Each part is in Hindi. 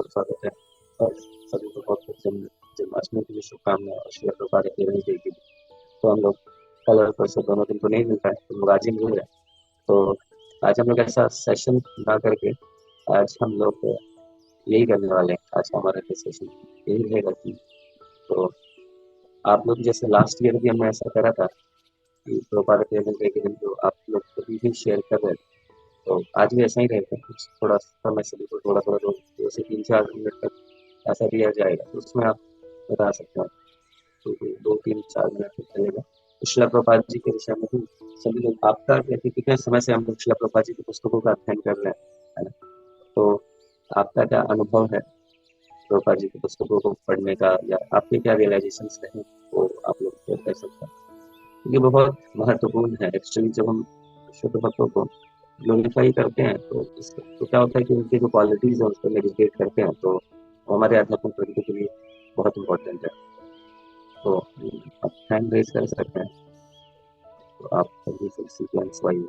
बहुत स्वागत है और सभी को बहुत बहुत जन्माष्टमी की भी शुभकामनाएं और श्री प्रभुपाद पेरेंट्स डे की। तो हम लोग कल और परसों दोनों दिन तो नहीं मिल पाए, तो लोग आज ही मिल रहे हैं। तो आज हम लोग ऐसा सेशन ना करके आज हम लोग यही करने वाले हैं। आज का हमारा सेशन यही रहेगा कि तो आप लोग जैसे लास्ट ईयर भी हमने ऐसा करा था कि प्रभुपाद पेरेंट्स डे के दिन जो आप लोग कभी भी शेयर कर रहे थे, तो आज भी ऐसा ही रहेगा। कुछ थोड़ा समय सभी को थोड़ा थोड़ा रोज 2 से 3-4 मिनट तक ऐसा दिया जाएगा, तो उसमें आप बता सकते हैं। तो 2-3-4 मिनट तक चलेगा। तो शिला प्रभुपाद जी के विषय में भी सभी लोग आपका कहते कितने समय से हम लोग शिला प्रभुपाद जी की पुस्तकों का अध्ययन कर रहे हैं, है ना? तो आपका क्या अनुभव है प्रभुपाद जी की पुस्तकों को पढ़ने का, या आपके क्या रियलाइजेशन रहे, वो आप लोग शेयर कर सकते हैं, क्योंकि वो बहुत महत्वपूर्ण है। एक्चुअली जब हम शुद्ध भक्तों को ग्लोरीफाई करते हैं तो क्या होता है कि उनकी जो क्वालिटीज है उस पर मेडिटेट करते हैं, तो हमारे आध्यात्मिक प्रगति के लिए बहुत इंपॉर्टेंट है। तो आप हैंड रेज कर सकते हैं, तो आप सभी फिर सीक्वेंस वाइज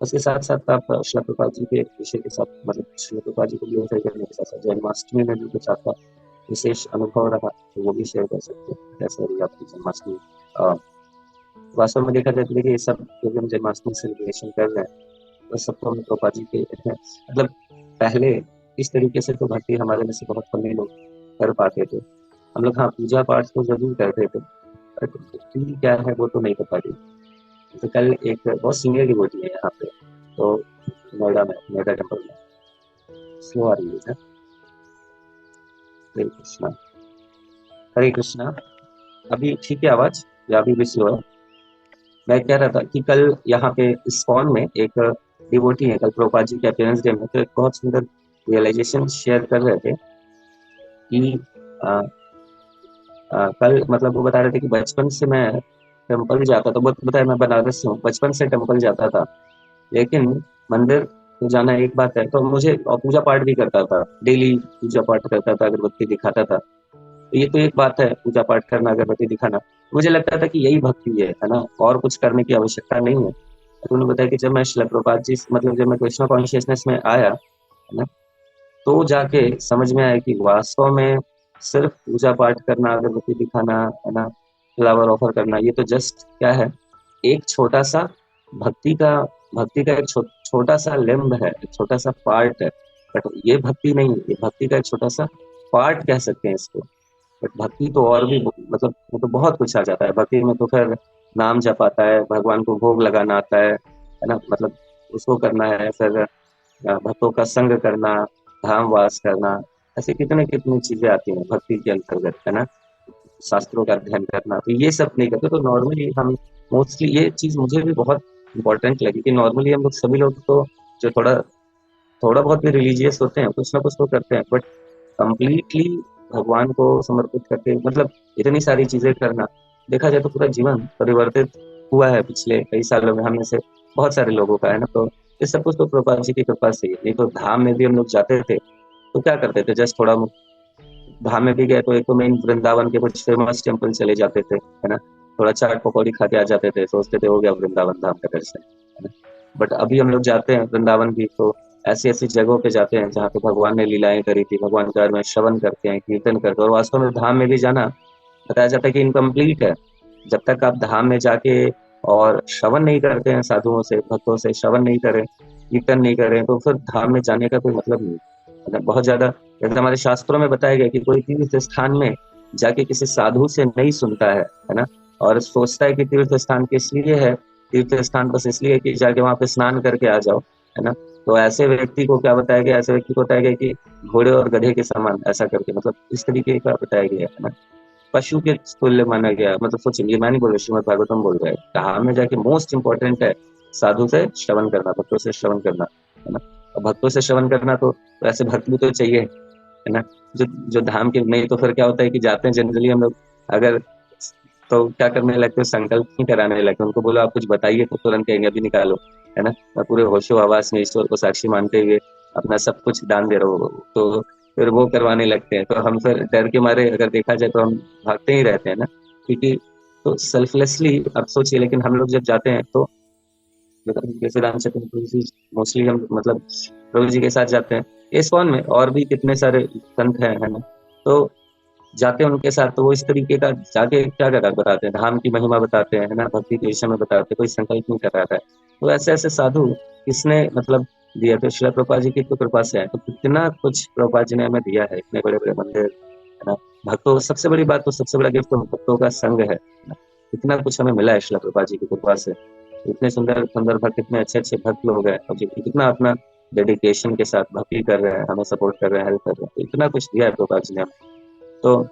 उसके साथ साथ आप शिला प्रभुपाद जी के विषय के साथ, मतलब शिला प्रभुपाद जी को ग्लोरीफाई करने के साथ साथ जन्माष्टमी में भी कुछ आपका विशेष अनुभव रहा तो वो भी शेयर कर सकते हैं। कैसे रही आपकी जन्माष्टमी? वास्तव में देखा जाए तो देखिए, ये सब जो भी हम जन्माष्टमी सेलिब्रेशन कर रहे हैं तो सबको हम प्रभुपाद जी के मतलब पहले इस तरीके से तो भक्ति हमारे में से बहुत कम ही लोग कर पाते थे। हम लोग हाँ पूजा पाठ तो जरूर करते थे, बट भक्ति क्या है वो तो नहीं कर पाते। तो कल एक बहुत सीनियर डिवोटी है यहाँ पे, तो नोएडा में, नोएडा टेम्पल में। स्लो आ रही है सर। हरे कृष्णा, हरे कृष्णा। अभी ठीक है आवाज, या अभी भी स्लो है? मैं कह रहा था कि कल यहाँ पे इस्कॉन में एक डिवोटी है, कल प्रभुपाद जी के अपीयरेंस डे में, तो एक बहुत सुंदर रियलाइजेशन शेयर कर रहे थे कि कल मतलब वो बता रहे थे कि बचपन से मैं टेम्पल जाता था, बहुत बताया मैं बनारस से हूँ, बचपन से टेम्पल जाता था, लेकिन मंदिर तो जाना एक बात है, तो मुझे और पूजा पाठ भी करता था, डेली पूजा पाठ करता था, अगरबत्ती दिखाता था। तो ये तो एक बात है, पूजा पाठ करना, अगरबत्ती दिखाना। मुझे लगता था कि यही भक्ति है ना, और कुछ करने की आवश्यकता नहीं है। तो उन्होंने बताया कि जब मैं शिला प्रभुपाद जी मतलब जब मैं कृष्णा कॉन्शियसनेस में आया, है ना, तो जाके समझ में आया कि वास्तव में सिर्फ पूजा पाठ करना, अगरबत्ती दिखाना, है ना, फ्लावर ऑफर करना, ये तो जस्ट क्या है, एक छोटा सा भक्ति का भक्ति का एक छोटा सा लिम्ब है, एक छोटा सा पार्ट है। बट ये भक्ति नहीं है, ये भक्ति का एक छोटा सा पार्ट कह सकते हैं इसको। बट भक्ति तो और भी मतलब वो तो बहुत कुछ आ जाता है भक्ति में। तो फिर नाम जप आता है, भगवान को भोग लगाना आता है ना, मतलब उसको करना है, फिर भक्तों का संग करना, धाम वास करना, ऐसे कितने कितनी चीजें आती हैं भक्ति के अंतर्गत, है ना। शास्त्रों का अध्ययन करना, तो ये सब नहीं करते। तो नॉर्मली हम मोस्टली ये चीज मुझे भी बहुत इंपॉर्टेंट लगी कि नॉर्मली हम लोग सभी लोग तो जो थोड़ा थोड़ा बहुत भी रिलीजियस होते हैं, कुछ ना कुछ तो करते हैं, बट कंप्लीटली भगवान को समर्पित करके मतलब इतनी सारी चीजें करना, देखा जाए तो पूरा जीवन परिवर्तित हुआ है पिछले कई सालों में, हम में से बहुत सारे लोगों का, है ना। तो ये सब कुछ तो प्रभुपाद जी की कृपा से ही है। नहीं तो धाम में भी हम लोग जाते थे तो क्या करते थे, जस्ट थोड़ा धाम में भी गए तो एक तो मेन वृंदावन के कुछ फेमस टेम्पल चले जाते थे, है ना, थोड़ा चाट पकौड़ी खा के आ जाते थे, सोचते थे हो गया वृंदावन धाम का दर्शन, है ना। बट अभी हम लोग जाते हैं वृंदावन भी, तो ऐसी ऐसी जगहों पे जाते हैं जहाँ पे भगवान ने लीलाएं करी थी, भगवान के बारे में श्रवण करते हैं, कीर्तन करते हैं। और वास्तव में धाम में भी जाना बताया जाता है कि इनकम्प्लीट है जब तक आप धाम में जाके और श्रवण नहीं करते हैं, साधुओं से भक्तों से श्रवण नहीं करें, कीर्तन नहीं करें, तो फिर धाम में जाने का कोई मतलब नहीं। मतलब बहुत ज्यादा जैसे हमारे शास्त्रों में बताया गया कि कोई तीर्थ स्थान में जाके किसी साधु से नहीं सुनता है ना, और सोचता है कि तीर्थ स्थान किस लिए है, तीर्थ स्थान बस इसलिए कि जाके वहां पे स्नान करके आ जाओ, है ना। तो ऐसे व्यक्ति को क्या बताया गया, ऐसे व्यक्ति को बताया गया कि घोड़े और गधे के समान ऐसा करके, मतलब इस तरीके का बताया गया, है ना। पशु के तुल्य माना गया, मतलब सोचिए, मैं नहीं बोल रहा, श्रीमद भागवतम बोल रहा है, कहा में जाके मोस्ट इंपॉर्टेंट है साधु से श्रवण करना, भक्तों से श्रवण करना, है ना। और भक्तों से श्रवण करना तो ऐसे भक्त भी तो चाहिए, है ना, जो जो धाम के नहीं। तो फिर क्या होता है कि जाते हैं जनरली हम लोग, अगर तो क्या करने लगते हो, संकल्प नहीं कराने लगते, उनको बोलो आप कुछ बताइए तो तुरंत कहेंगे अभी निकालो, है ना। मैं पूरे होशो हवास में ईश्वर को साक्षी मानते हुए अपना सब कुछ दान दे रहा हूँ, तो फिर वो करवाने लगते हैं। तो हम फिर डर के मारे अगर देखा जाए तो हम भागते ही रहते हैं ना, क्योंकि तो सेल्फलेसली अब सोचिए। लेकिन हम लोग जब जाते हैं तो जैसे रामचंद्र प्रभु जी मोस्टली हम मतलब प्रभु जी के साथ जाते हैं। इस्कॉन में और भी कितने सारे संत हैं, है ना? तो जाते हैं उनके साथ, तो वो इस तरीके का जाके क्या करा बताते हैं, धाम की महिमा बताते हैं, है ना? भक्ति के विषय में बताते हैं, कोई संकल्प नहीं कर रहा था। तो ऐसे ऐसे साधु किसने मतलब दिया? तो श्रील प्रभुपाद जी की तो कृपा से है। तो कितना कुछ प्रभुपाद जी ने हमें दिया है, इतने बड़े बड़े मंदिर, है ना? भक्तों, सबसे बड़ी बात तो सबसे बड़ा गिफ्ट तो भक्तों का संग है ना? इतना कुछ हमें मिला है श्रील प्रभुपाद जी की कृपा से। इतने सुंदर सुंदर भक्त, इतने अच्छे अच्छे भक्त लोग हैं, और जो कितना अपना डेडिकेशन के साथ भक्ति कर रहे हैं, हमें सपोर्ट कर रहे हैं, हेल्प कर रहे हैं। तो इतना कुछ दिया है प्रभुपाद जी ने हमें। तो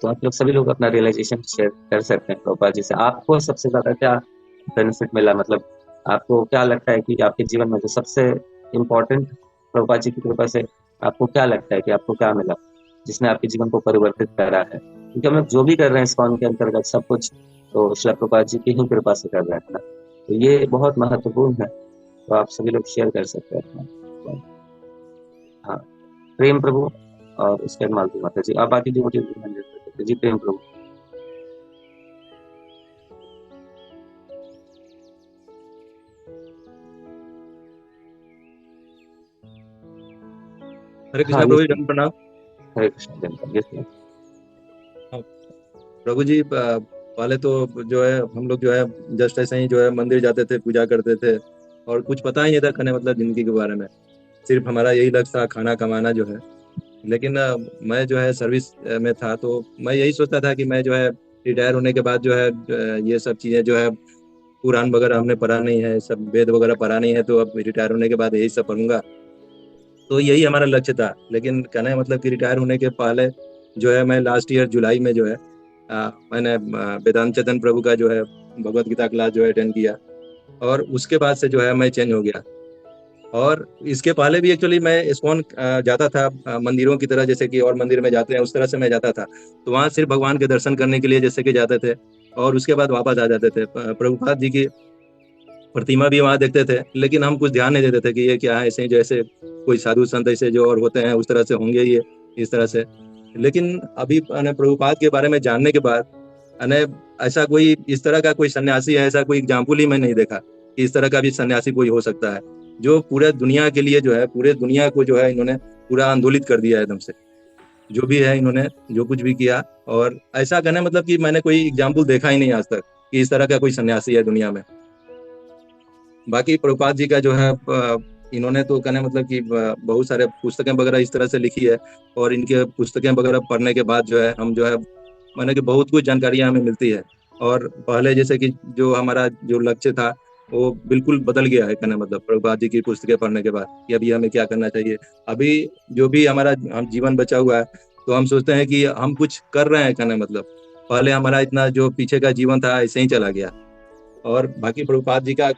तो आप लोग सभी लोग अपना रियलाइजेशन शेयर कर सकते हैं प्रभुपाद जी से। आपको सबसे ज्यादा क्या बेनिफिट मिला? मतलब आपको क्या लगता है कि आपके जीवन में जो सबसे इम्पोर्टेंट प्रभुपाद जी की कृपा से आपको क्या लगता है कि आपको क्या मिला जिसने आपके जीवन को परिवर्तित करा है? क्योंकि हम लोग जो भी कर रहे हैं इस्कॉन के अंतर्गत सब कुछ तो श्री प्रभुपाद जी की ही कृपा से कर रहे हैं ना। तो ये बहुत महत्वपूर्ण है। तो आप सभी लोग शेयर कर सकते हैं अपना। हाँ, प्रेम प्रभु और उसके बाद मालती माता जी, आप बाकी डिवोटी हैंडल कर सकते हैं। जी प्रेम प्रभु। हरे हाँ कृष्णा ये प्रभु जी, दंड प्रणाम। हरे कृष्ण जय जय। हाँ, प्रभु जी, पहले तो जो है हम लोग जो है जस्ट ऐसे ही जो है मंदिर जाते थे, पूजा करते थे, और कुछ पता ही नहीं था कहने मतलब जिंदगी के बारे में। सिर्फ हमारा यही लक्ष्य था, खाना कमाना जो है। लेकिन मैं जो है सर्विस में था, तो मैं यही सोचता था कि मैं जो है रिटायर होने के बाद जो है ये सब चीज़ें जो है कुरान वगैरह हमने पढ़ा नहीं है, सब वेद वगैरह पढ़ा नहीं है, तो अब रिटायर होने के बाद यही सब पढ़ूंगा। तो यही हमारा लक्ष्य था। लेकिन कहने का मतलब कि रिटायर होने के पहले जो है मैं लास्ट ईयर जुलाई में जो है मैंने वेदांत चेतन प्रभु का जो है भगवत गीता क्लास जो है अटेंड किया, और उसके बाद से जो है मैं चेंज हो गया। और इसके पहले भी एक्चुअली मैं इस्कॉन जाता था, मंदिरों की तरह, जैसे कि और मंदिर में जाते हैं उस तरह से मैं जाता था। तो वहाँ सिर्फ भगवान के दर्शन करने के लिए जैसे कि जाते थे, और उसके बाद वापस आ जाते थे। प्रभुपाद जी की प्रतिमा भी वहां देखते थे, लेकिन हम कुछ ध्यान नहीं देते थे कि ये क्या है, ऐसे ही जैसे कोई साधु संत ऐसे जो और होते हैं उस तरह से होंगे ये, इस तरह से। लेकिन अभी प्रभुपाद के बारे में जानने के बाद अने ऐसा कोई इस तरह का कोई सन्यासी है, ऐसा कोई एग्जाम्पल ही मैं नहीं देखा कि इस तरह का भी सन्यासी कोई हो सकता है, जो पूरे दुनिया के लिए जो है, पूरे दुनिया को जो है इन्होंने पूरा आंदोलित कर दिया है एकदम से। जो भी है इन्होंने जो कुछ भी किया, और ऐसा कहना मतलब कि मैंने कोई एग्जाम्पल देखा ही नहीं आज तक कि इस तरह का कोई सन्यासी है दुनिया में। बाकी प्रभुपाद जी का जो है इन्होंने तो कहने मतलब कि बहुत सारे पुस्तकें वगैरह इस तरह से लिखी है, और इनके पुस्तकें वगैरह पढ़ने के बाद जो है हम जो है माने कि बहुत कुछ जानकारियां हमें मिलती है। और पहले जैसे कि जो हमारा जो लक्ष्य था वो बिल्कुल बदल गया है कहने मतलब प्रभुपाद जी की पुस्तकें पढ़ने के बाद, कि अभी हमें क्या करना चाहिए। अभी जो भी हमारा हम जीवन बचा हुआ है, तो हम सोचते हैं कि हम कुछ कर रहे हैं कहने मतलब। पहले हमारा इतना जो पीछे का जीवन था ऐसे ही चला गया। और बाकी प्रभुपाद जी का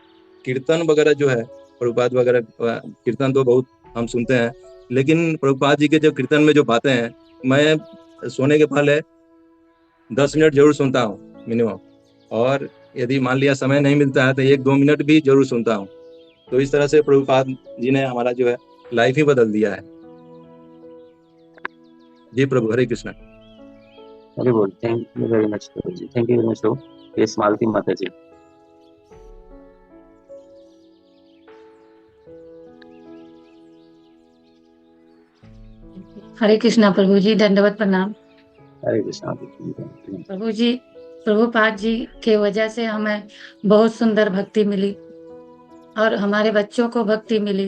कीर्तन वगैरह जो है, प्रभुपाद वगैरह कीर्तन तो बहुत हम सुनते हैं, लेकिन प्रभुपाद जी के जो कीर्तन में जो बातें हैं, मैं सोने के पहले 10 मिनट जरूर सुनता हूँ मिनिमम। और यदि मान लिया समय नहीं मिलता है तो 1-2 मिनट भी जरूर सुनता हूँ। तो इस तरह से प्रभुपाद जी ने हमारा जो है लाइफ ही बदल दिया है। जी प्रभु, हरे कृष्णा। हरि बोल। थैंक यू वेरी मच प्रभु जी, थैंक यू वेरी मच प्रभु। ये मालती माता जी। हरे कृष्णा प्रभु जी, दंडवत प्रणाम। हरे कृष्णा। प्रभु जी, प्रभुपाद जी के वजह से हमें बहुत सुंदर भक्ति मिली और हमारे बच्चों को भक्ति मिली।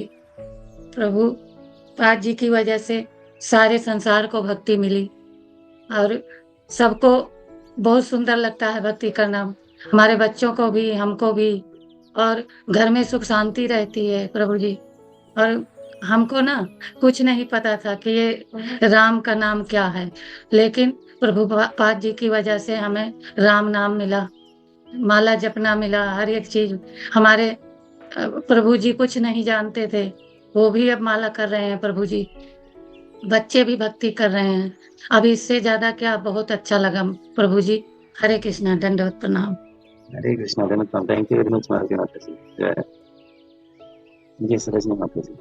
प्रभुपाद जी की वजह से सारे संसार को भक्ति मिली और सबको बहुत सुंदर लगता है भक्ति करना, हमारे बच्चों को भी, हमको भी। और घर में सुख शांति रहती है प्रभु जी। और हमको ना कुछ नहीं पता था कि ये राम का नाम क्या है, लेकिन प्रभुपाद जी की वजह से हमें राम नाम मिला, माला जपना मिला, हर एक चीज। हमारे प्रभु जी कुछ नहीं जानते थे, वो भी अब माला कर रहे हैं प्रभु जी। बच्चे भी भक्ति कर रहे हैं। अब इससे ज्यादा क्या, बहुत अच्छा लगा प्रभु जी। हरे कृष्णा, दंडवत प्रणाम। हरे कृष्णा धन्यवाद। थैंक यू वेरी मच मालती माता जी। जय जय सरस्वती माता जी।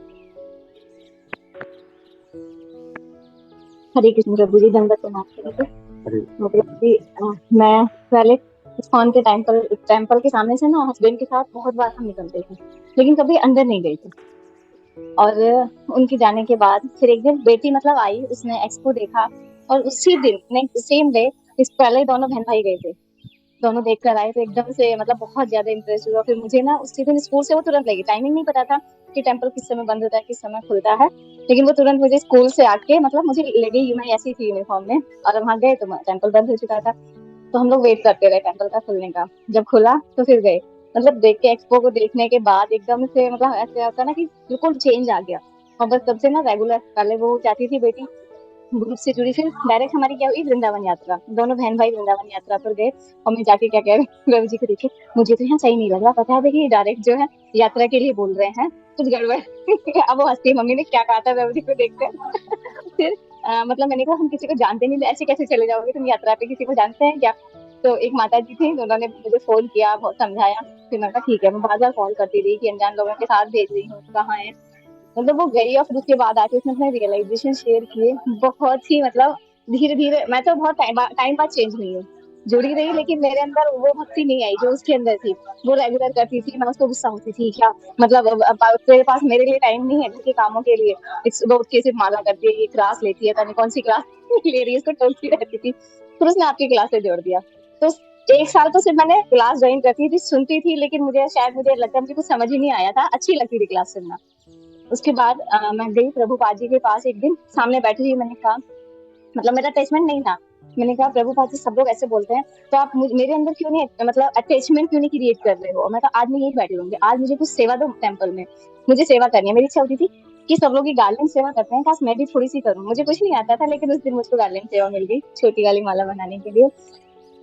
हरे कृष्ण प्रभु जी, दंडवत प्रणाम करेंगे। हरे मतलब कि मैं पहले इस्कॉन के टेम्पल के सामने से ना हस्बैंड के साथ बहुत बार हम निकलते थे, लेकिन कभी अंदर नहीं गए थे। और उनके जाने के बाद फिर एक दिन बेटी मतलब आई, उसने एक्सपो देखा, और उसी दिन नेक्स्ट सेम डे इस पहले दोनों बहन भाई गए थे, दोनों देख कर आए, तो एकदम से मतलब बहुत ज्यादा इंटरेस्ट हुआ। फिर मुझे ना उसी दिन स्कूल से वो तुरंत लगी, टाइमिंग नहीं पता था कि टेम्पल किस समय बंद होता है किस समय खुलता है, लेकिन वो तुरंत मुझे स्कूल से आके मतलब मुझे लगी, मैं ऐसी थी यूनिफॉर्म में, और वहां गए तो टेम्पल बंद हो चुका था। तो हम लोग वेट करते रहे टेम्पल का खुलने का, जब खुला तो फिर गए। मतलब देख के एक्सपो को देखने के बाद एकदम से मतलब ऐसे होता ना कि बिल्कुल चेंज आ गया। और बस तब से ना रेगुलर, पहले वो जाती थी बेटी ग्रुप से जुड़ी, फिर डायरेक्ट हमारी क्या हुई वृंदावन यात्रा, दोनों बहन भाई वृंदावन यात्रा पर गए। और मैं जाके क्या कह रही प्रभु जी को देखे, मुझे तो यहाँ सही नहीं लग रहा, पता है देखिए डायरेक्ट जो है यात्रा के लिए बोल रहे हैं, कुछ गड़बड़ अब वो हंसती, मम्मी ने क्या कहा था प्रभु जी को देखकर फिर मतलब मैंने कहा हम किसी को जानते नहीं, ऐसे कैसे चले जाओगे तुम यात्रा पे, किसी को जानते हैं क्या? तो एक माता जी थी, उन्होंने मुझे फोन किया, बहुत समझाया। फिर मैंने कहा ठीक है, मैं बार बार कॉल करती रही कि अनजान लोगों के साथ भेज रही हूँ, कहाँ है। मतलब वो गई और फिर उसके बाद आके उसने अपने रियलाइजेशन शेयर किए, बहुत ही मतलब धीरे धीरे। मैं तो बहुत टाइम बाद चेंज हुई हूँ, जुड़ी रही, लेकिन मेरे अंदर वो भक्ति नहीं आई जो उसके अंदर थी। वो रेगुलर करती थी, मैं उसको गुस्सा होती थी क्या, मतलब अब तेरे पास मेरे लिए टाइम नहीं है घर के कामों के लिए, वो उठ के सिर्फ माला करती है, ये क्लास लेती है, पता नहीं कौन सी क्लास ले रही है, उसको टोकती रहती थी। फिर उसने आपकी क्लास से जोड़ दिया। तो एक साल तो सिर्फ मैंने क्लास ज्वाइन करती थी, सुनती थी, लेकिन मुझे लगता है मुझे कुछ समझ ही नहीं आया था, अच्छी लगती थी क्लास सुनना। उसके बाद मैं गई प्रभुपाद जी के पास, एक दिन सामने बैठी हुई, मैंने कहा, मतलब मेरा अटैचमेंट नहीं था, मैंने कहा प्रभुपाद जी सब लोग ऐसे बोलते हैं, तो आप मेरे अंदर क्यों नहीं, मतलब अटैचमेंट क्यों नहीं क्रिएट कर रहे हो? मैं कहा आज मैं यही बैठी रहूंगी, आज मुझे कुछ सेवा दो टेम्पल में, मुझे सेवा करनी है। मेरी इच्छा होती थी कि सब लोग गार्डन सेवा करते हैं, काश मैं भी थोड़ी सी करूँ। मुझे कुछ नहीं आता था, लेकिन उस दिन मुझको गार्डन सेवा मिल गई, छोटी वाली माला बनाने के लिए।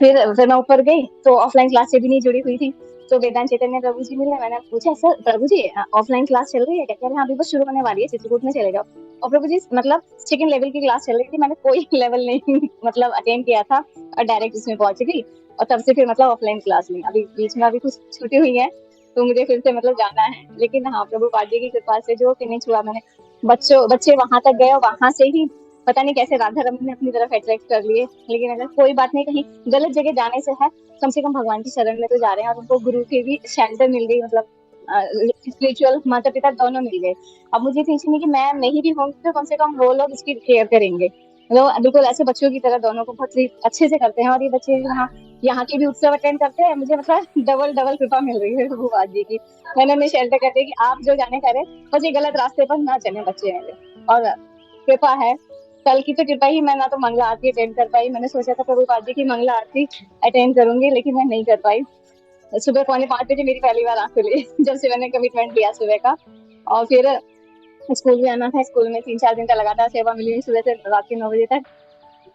फिर मैं ऊपर गई तो ऑफलाइन क्लास से भी नहीं जुड़ी हुई थी, तो वेदांत चैतन्य प्रभु जी मिले, मैंने पूछा सर प्रभु जी ऑफलाइन क्लास चल रही है क्या? कह रहे हाँ अभी बस शुरू होने वाली है, चित्रकूट में चले जाओ। और प्रभु जी मतलब सेकंड लेवल की क्लास चल रही थी, मैंने कोई लेवल नहीं मतलब अटेंड किया था, और डायरेक्ट उसमें पहुंच गई। और तब से फिर मतलब ऑफलाइन क्लास ली, अभी बीच में अभी कुछ छुट्टी हुई है, तो मुझे फिर से मतलब जाना है। लेकिन हाँ प्रभु पाजी की कृपा से जो फिनिश हुआ, मैंने बच्चे वहां तक गए, और वहां से ही पता नहीं कैसे राधा रमन ने अपनी तरफ अट्रैक्ट कर लिए। लेकिन अगर कोई बात नहीं, कहीं गलत जगह जाने से है, कम से कम भगवान की शरण में तो जा रहे हैं, और उनको गुरु की भी शेल्टर मिल गई, मतलब स्पिरिचुअल माता पिता दोनों मिल गए। अब मुझे टेंशन नहीं कि मैं नहीं भी होंगी, तो कम से कम वो लोग इसकी केयर करेंगे, मतलब बिल्कुल ऐसे बच्चों की तरह दोनों को बहुत अच्छे से करते हैं। और ये बच्चे यहाँ के भी उत्सव अटेंड करते हैं, मुझे मतलब डबल डबल कृपा मिल रही है भगवान जी की। मैंने उन्हें शेल्टर कर दिया कि आप जो जाने करें, बस ये गलत रास्ते पर ना चले बच्चे मेरे। और कृपा है, कल की तो कृपा ही, मैं ना तो मंगला आरती अटेंड कर पाई, मैंने सोचा था प्रभुपाद जी की मंगला आरती अटेंड करूंगी, लेकिन मैं नहीं कर पाई। सुबह 4:45 मेरी पहली बार आंख खुली जब से मैंने कमिटमेंट लिया सुबह का। और फिर स्कूल भी आना था, स्कूल में 3-4 दिन का लगातार सेवा मिली सुबह से रात के 9 बजे तक।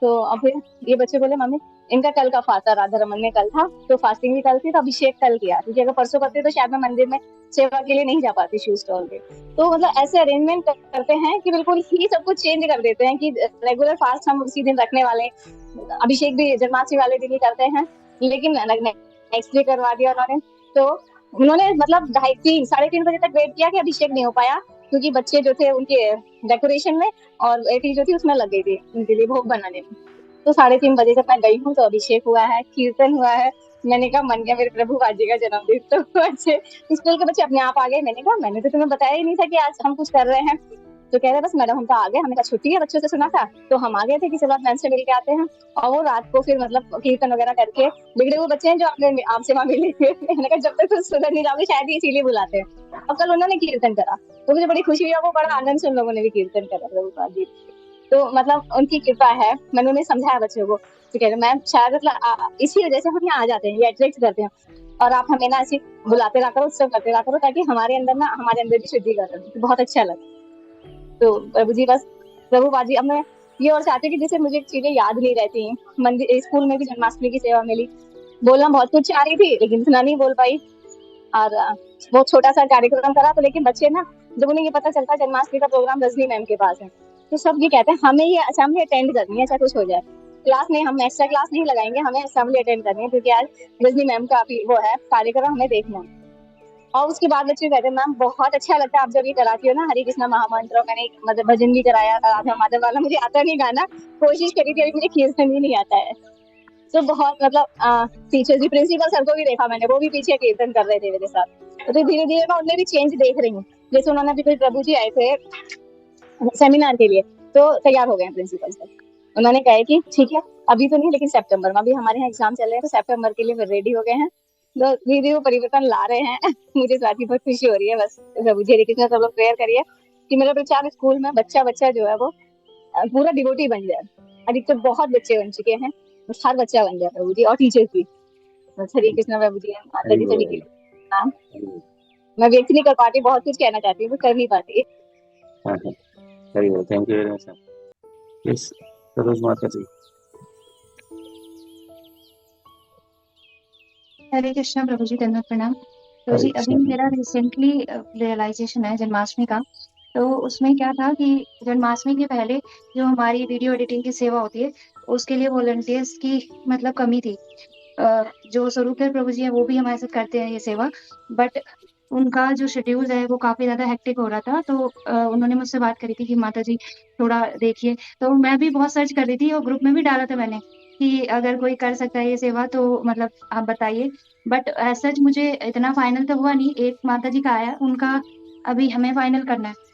तो अब फिर ये बच्चे बोले मम्मी इनका कल का फास्ता, राधा रमन में कल था तो फास्टिंग भी कल थी, तो अभिषेक कल किया, क्योंकि अगर परसों करते तो शायद मैं मंदिर में सेवा के लिए नहीं जा पाती शू स्टॉल पे। तो मतलब ऐसे अरेंजमेंट करते हैं कि बिल्कुल ही सब कुछ चेंज कर देते हैं, कि रेगुलर फास्ट हम उसी दिन रखने वाले, अभिषेक भी जन्माष्टमी वाले दिन ही करते हैं, लेकिन नेक्स्ट डे करवा दिया उन्होंने। तो उन्होंने मतलब 2:30-3:30 बजे तक वेट किया कि अभिषेक नहीं हो पाया, क्योंकि बच्चे जो थे उनके डेकोरेशन में, और बेटी जो थी उसमें लग गई थी उनके लिए भोग बनाने में। तो 3:30 बजे जब मैं गई हूँ तो अभिषेक हुआ है, कीर्तन हुआ है। मैंने कहा मन गया मेरे प्रभु बाजी का जन्मदिन। तो बच्चे, स्कूल के बच्चे अपने आप आ गए। मैंने कहा मैंने तो तुम्हें बताया ही नहीं था कि आज हम कुछ कर रहे हैं। तो कह रहे बस मैडम हम तो आ गए, हमने कहा छुट्टी है, बच्चों से सुना था तो हम आ गए थे कि चलो मैम से मिल के आते हैं। और वो रात को फिर मतलब कीर्तन वगैरह करके, बिगड़े हुए बच्चे हैं जो आपसे वहां मिले थे। मैंने कहा जब तक तुम सुधर नहीं जाओगे शायद ये इसीलिए बुलाते हैं। और कल उन्होंने कीर्तन करा तो मुझे बड़ी खुशी हुई, और वो बड़ा आनंद से उन लोगों ने भी कीर्तन करा प्रभुपाद जी। तो मतलब उनकी कृपा है। मैंने उन्हें समझाया बच्चों को, तो कह रहे मैम शायद मतलब इसी वजह से हम यहाँ आ जाते हैं, ये अट्रैक्ट करते हैं, और आप हमें ना ऐसे बुलाते रहा करो, उत्सव करते रहा करो, ताकि हमारे अंदर भी शुद्धि कर रहे, बहुत अच्छा लगा। तो प्रभु जी बस, प्रभु बाजी अब मैं ये और चाहती कि जैसे मुझे चीजें याद नहीं रहती, मंदिर स्कूल में भी जन्माष्टमी की सेवा मिली, बोलना बहुत कुछ चाह रही थी लेकिन इतना नहीं बोल पाई। और बहुत छोटा सा कार्यक्रम करा, तो लेकिन बच्चे ना, जब उन्हें ये पता चलता जन्माष्टमी का प्रोग्राम रजनी मैम के पास है, तो सब ये कहते हैं हमें ये असेंबली अटेंड करनी है, चाहे कुछ हो जाए। क्लास नहीं, हम एक्स्ट्रा क्लास नहीं लगाएंगे, हमें असेंबली अटेंड करनी है, क्योंकि आज रजनी मैम का वो है कार्यक्रम, हमें देखना है। और उसके बाद बच्चे कहते हैं मैम बहुत अच्छा लगता है आप जब ये कराती हो ना हरे कृष्णा महामंत्र, मैंने एक मतलब भजन भी कराया राधा माधव वाला, मुझे आता नहीं गाना, कोशिश करी थी, अभी मुझे कीर्तन ही नहीं आता है। तो बहुत मतलब टीचर जी, प्रिंसिपल सर को भी देखा मैंने, वो भी पीछे कीर्तन कर रहे थे मेरे साथ। तो धीरे-धीरे मैं उनमें भी चेंज देख रही हूँ। जैसे उन्होंने अभी कोई प्रभु जी आए थे सेमिनार के लिए, तो तैयार हो गए हैं प्रिंसिपल सर। उन्होंने कहा है कि ठीक है, अभी तो नहीं लेकिन सितंबर में, अभी हमारे यहाँ एग्जाम चल रहे हैं तो सितंबर के लिए वो रेडी हो गए हैं। तो धीरे वो परिवर्तन ला रहे हैं। मुझे इस बात की बहुत खुशी हो रही है। बस प्रभु जी हरे कृष्ण, सब लोग प्रेयर करिए कि मेरा बच्चा स्कूल में बच्चा जो है वो पूरा डिवोटी बन जाए। अधिकतर तो बहुत बच्चे बन चुके हैं, बस हर बच्चा बन जाए प्रभु जी, और टीचर्स भी। बस हरे कृष्ण प्रभु जी, माता हरि जी बोल, सभी के नाम। हरि बोल। मैं व्यक्त नहीं कर पाती, बहुत कुछ कहना चाहती हूँ, वो कर नहीं पाती। हाँ, हाँ, हरि बोल। Thank you very much. Yes, Saroj माता जी। हरे कृष्णा प्रभु जी, दंडवत प्रणाम। तो हरे जी अभी कृष्ण। मेरा रिसेंटली रियलाइजेशन है जन्माष्टमी का। तो उसमें क्या था कि जन्माष्टमी के पहले जो हमारी वीडियो एडिटिंग की सेवा होती है, उसके लिए वॉलंटियर्स की मतलब कमी थी। जो स्वरूपधर प्रभु जी हैं वो भी हमारे साथ करते हैं ये सेवा, बट उनका जो शेड्यूल है वो काफ़ी ज़्यादा हेक्टिक हो रहा था। तो उन्होंने मुझसे बात करी थी कि माता जी थोड़ा देखिए। तो मैं भी बहुत सर्च कर रही थी और ग्रुप में भी डाला था मैंने कि अगर कोई कर सकता है ये सेवा तो मतलब आप बताइए। बट एज़ सच मुझे इतना फाइनल तो हुआ नहीं। एक माता जी का आया, उनका अभी हमें फाइनल करना है।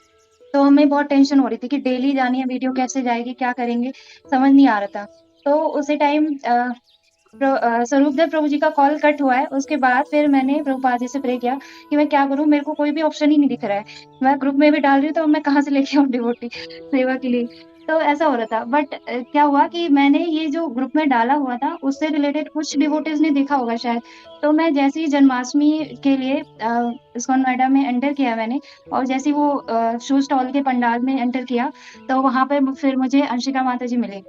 तो हमें बहुत टेंशन हो रही थी कि डेली जानी है, वीडियो कैसे जाएगी, क्या करेंगे, समझ नहीं आ रहा था। तो उसी टाइम स्वरूपधर प्रभु जी का कॉल कट हुआ है। उसके बाद फिर मैंने प्रभुपाद जी से प्रे किया कि मैं क्या करूँ, मेरे को कोई भी ऑप्शन ही नहीं दिख रहा है। मैं ग्रुप में भी डाल रही हूँ तो मैं कहाँ से लेके आऊँ डिवोटी सेवा के लिए। तो ऐसा हो रहा था। बट क्या हुआ कि मैंने ये जो ग्रुप में डाला हुआ था उससे रिलेटेड कुछ डिवोटीज ने देखा होगा शायद। तो मैं जैसे ही जन्माष्टमी के लिए इस्कॉन नोएडा में एंटर किया मैंने, और जैसे ही वो शू स्टॉल के पंडाल में एंटर किया तो वहाँ पे फिर मुझे अंशिका माता जी मिले।